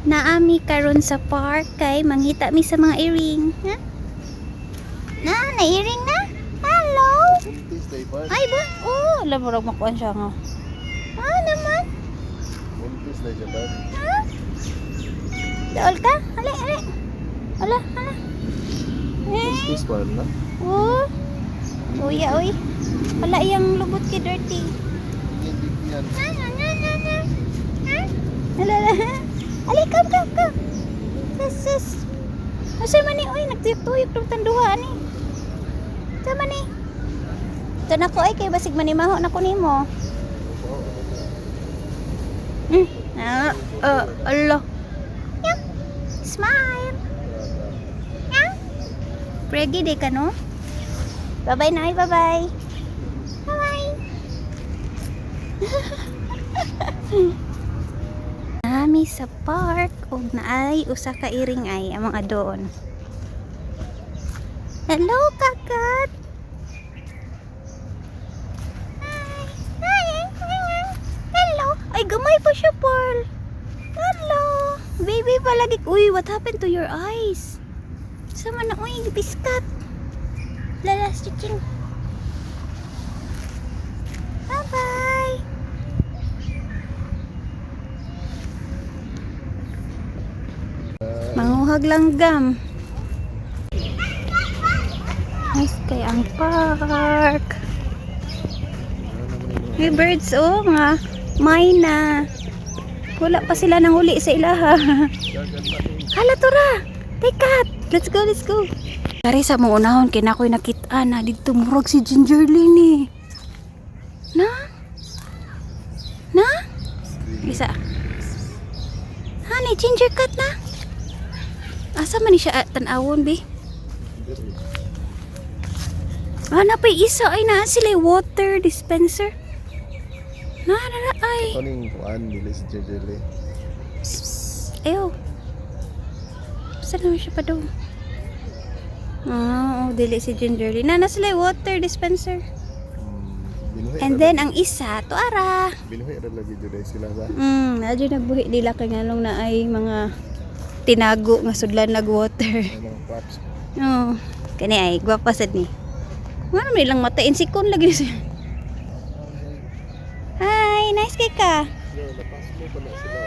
Naami karon sa park kay manghita mi sa mga earring. Ha? Na earring na? Hello. Buntis day pa. Ay ba? Oh, alam mo rag makuan siya nga. Ah, naman. Buntis day siya ba? Ha? Daol ka? Ali, ali. Ala, ala. Buntis pa na. Oh. Uya, uy. Wala iyang lubot kay dirty. Hindi yan. Ala, ala. Ali, come. Sis. Asa man ni? Uy, nagtuyok-tuyok ng tanduha ni. Ito man ni. Ito na ko ay kay basig manimaho na ko nimo. Allah. Yup. Smile. Preggy day ka no? Bye-bye na, bye-bye. Bye-bye. Nami sa park ug naay usa ka iring ay among adoon. Hello, kakat. Hello. Ay, gamay pa siya, Pearl. Hello. Baby palagi. Uy, what happened to your eyes? Sama na, uy, biskat. Lalas, chiching. Bye-bye. Manguhag langgam. Nice kay ang park. May birds oh, mga mayna. Wala pa sila nang huli sa ilaha. Hala tura. Tekat. Let's go. Kari sa mga unahon kay nakoy nakita na dito murag si Gingerly ni. Na? Isa. Hani ginger cat na. Asa man ni siya tan-awon bi? Na pa isa ay na sila water dispenser. Na ay. Kaning kuan dili si Jejele. Ayo. Saan naman siya pa daw? Dili si Gingerly. Na sila water dispenser. And then ang isa, tuara. Binuhi ra lagi jud sila ba? Nadyo nagbuhi nila kay ngalong na ay mga tinago nga sudlan nag-water. Mga props. Kani ay gwapa sad ni. Ano man ilang mata insikon lagi siya. Hi, nice kay ka. Lapas mo pa na sila.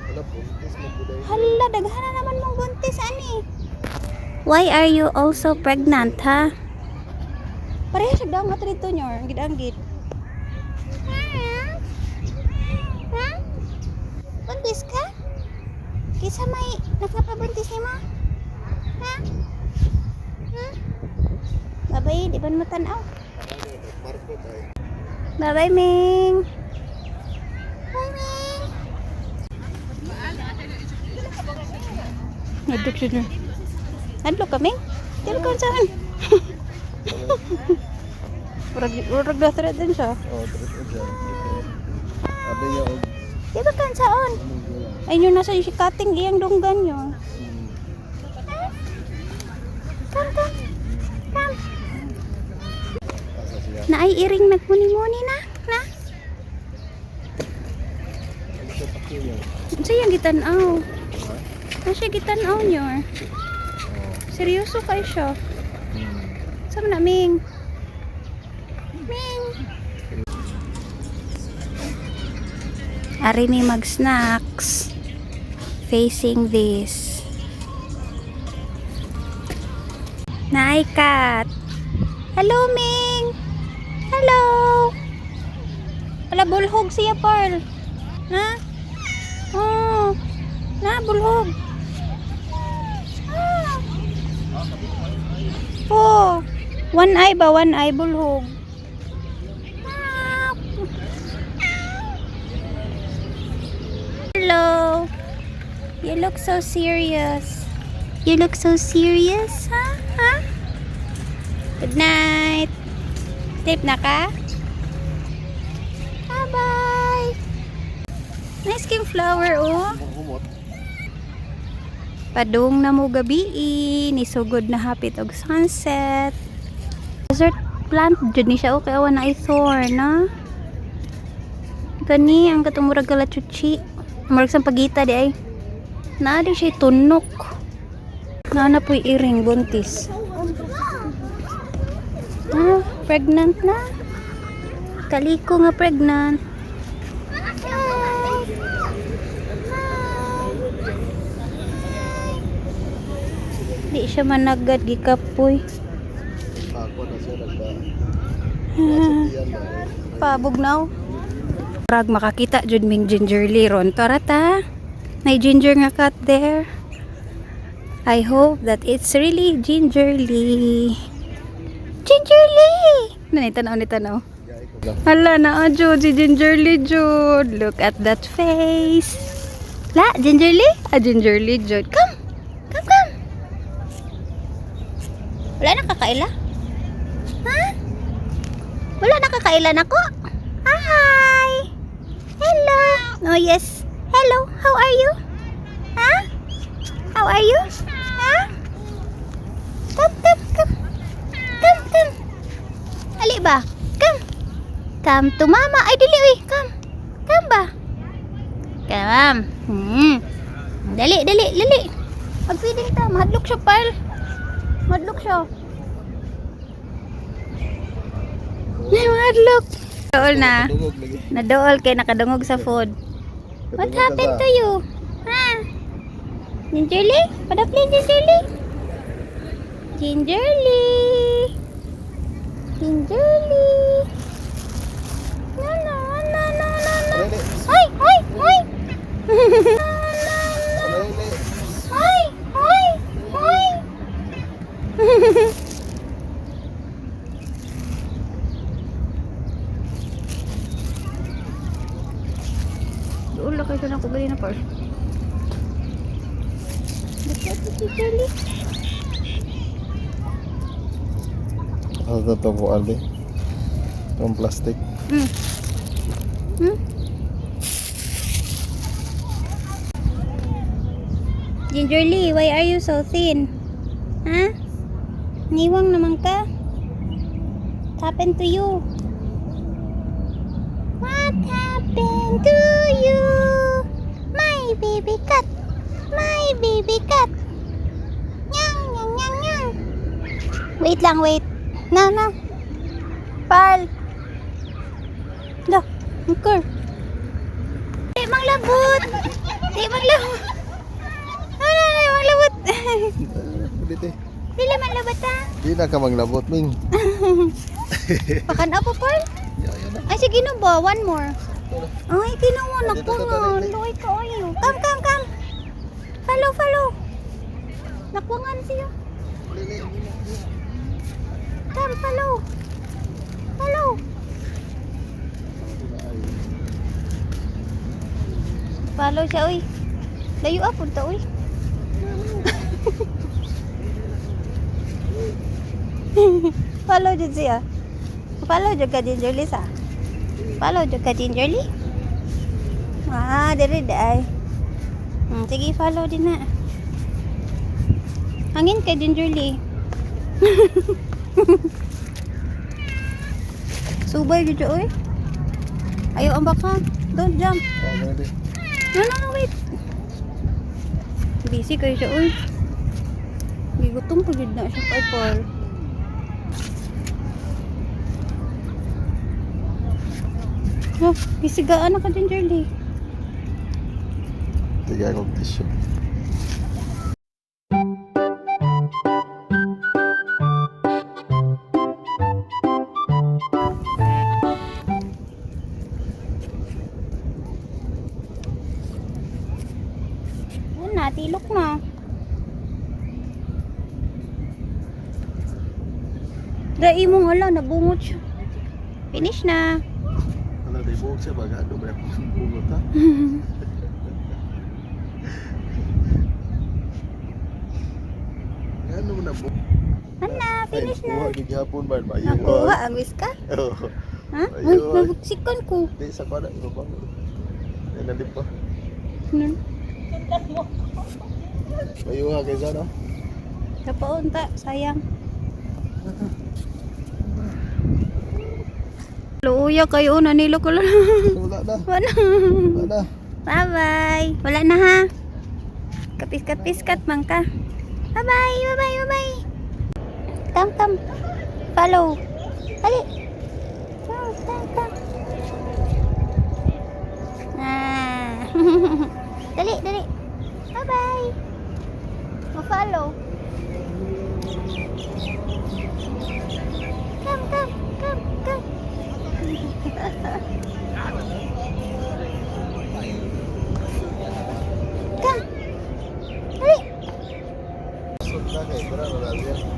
Hala buntis mo buday. Hala, daghan na naman mong buntis ani. Why are you also pregnant, ha? Pareha siya daw nga trito nyo, gid-anggid. Buntis ka? Kisa may nakapabuntis ni mo? Ha? Babay, di ba matanaw? Bye-bye, Ming. Bye, Ming. Nadok siya dyan. Nadok ka, Ming? Tira ka saan? Urag na thread din siya. Thread siya. Abi niya og Tira ka saan? Ay, yun nasa yung sikating iyang dunggan nyo. Come. Na ay iring nagmuni-muni na. Siya yung gitanaw. Siya gitanaw nyo. Seryoso kayo siya. Sama na, Ming. Ari may mag-snacks. Facing this. Naay cat. Hello, Ming. Hello. Wala bulhog siya, Pearl. Ha? Oh. Na, bulhog. Oh. One eye bulhog. Hello. You look so serious. Ha? Good night. Sleep na ka? Bye-bye. Nice king flower, oh. Padung na mo gabi, nisugod na hapit og sunset. Desert plant, dyan ni siya, okay, awan na i-thorn, na? Gani, ang katumurag kalachuchi. Marag sa pagita di ay. Naadi siya tunok. Nana po'y iring buntis. Ah, pregnant na. Kaliko nga pregnant. Di siya managad gikapoy. Ako na siya nagpa. Pabugnaw. Parag makakita jud ming gingerly ron. Tara ta. May ginger nga cut there. I hope that it's really gingerly. Gingerly! Nanay tanaw ni tanaw. Hala na jud si gingerly jud. Look at that face. La, gingerly? Ah, gingerly jud. Come. Come, come. Wala na kakaila? Ha? Wala na kakaila na ko? Hi! Hello! Oh yes. Hello, how are you? Ha? How are you? Ha? Come, come, come. Come, come. Ali ba? Come. Come to mama. Ay, dili, uy. Come. Come ba? Come. Dali, dali, dali. Mag-feeding ta. Mahadlok siya, pal. Mahadlok siya. Mahadlok. Dool na. Dungog lagi. Nadool kay nakadungog sa food. What happened to you? Ha? Gingerly? Padapli, Gingerly? Gingerly? Gingerly? No, no, no, no, no, no. Alay, Ay, ay, ay! alay. Ay, ay, ay! Doon lang kayo na ko gali na par. Gingerly? Ano to po, Aldi? Itong plastic. Gingerly, why are you so thin? Ha? Niwang naman ka? What happened to you? What happened to you? My baby cat. My baby cat. Nyang, nyang, nyang, nyang. Wait lang, wait. Na, na. Pal. Look, angkor. Di maglabot. Di maglabot. Ano, maglabot. Dito. Dili man labot ha. Di na ka maglabot, Ming. Pakan ako, Pal. Ay, sige na ba? One more. Ay, ginawa na ko nga. Loy ka ayo. Come, come, come. Follow, follow. Nakwangan siya. Come, follow. Follow. Follow siya, uy. Layo ah, punta, uy. Follow dyan siya. Follow dyan ka, Gingerly, sa. Follow dyan ka, Gingerly. Ah, diri day. Sige, follow din na. Hangin ka, Gingerly. Subay dyan, uy. Ayaw ang baka. Don't jump. No, no, no, wait. Busy kayo siya, uy. Gigutom po dyan na siya, Paul. Oh, bisigaan na ka, Gingerly. Tiga akong tissue. Ayun na, tilok na. Dai mong hala, nabungot siya. Finish na. Ano, di buhok siya baga. Ano ba yung bungot, ha? Ano mo na buhok? Hala, finish na. Buhok yung hapon ba? Nakuha ang whisker. Oo. Ha? Uy, Ayun. nabuksikon ko. Di, sa kada. Iba ba? Yan, nalip pa. Nun. Mayuha kayo sana. Sa paunta, sayang. Luya kayo, nanilo ko lang. Wala na. Wala. Wala na. Bye-bye. Wala na ha. Kapis-kapis-kat man ka. Bye-bye. Bye-bye. Bye-bye. Come, come. Follow. Dali. Come, come, come. Ah. Dali, dali. Bye-bye. Follow. Come, come, come, come. Come. Dali. Sunta kay, pero wala yan.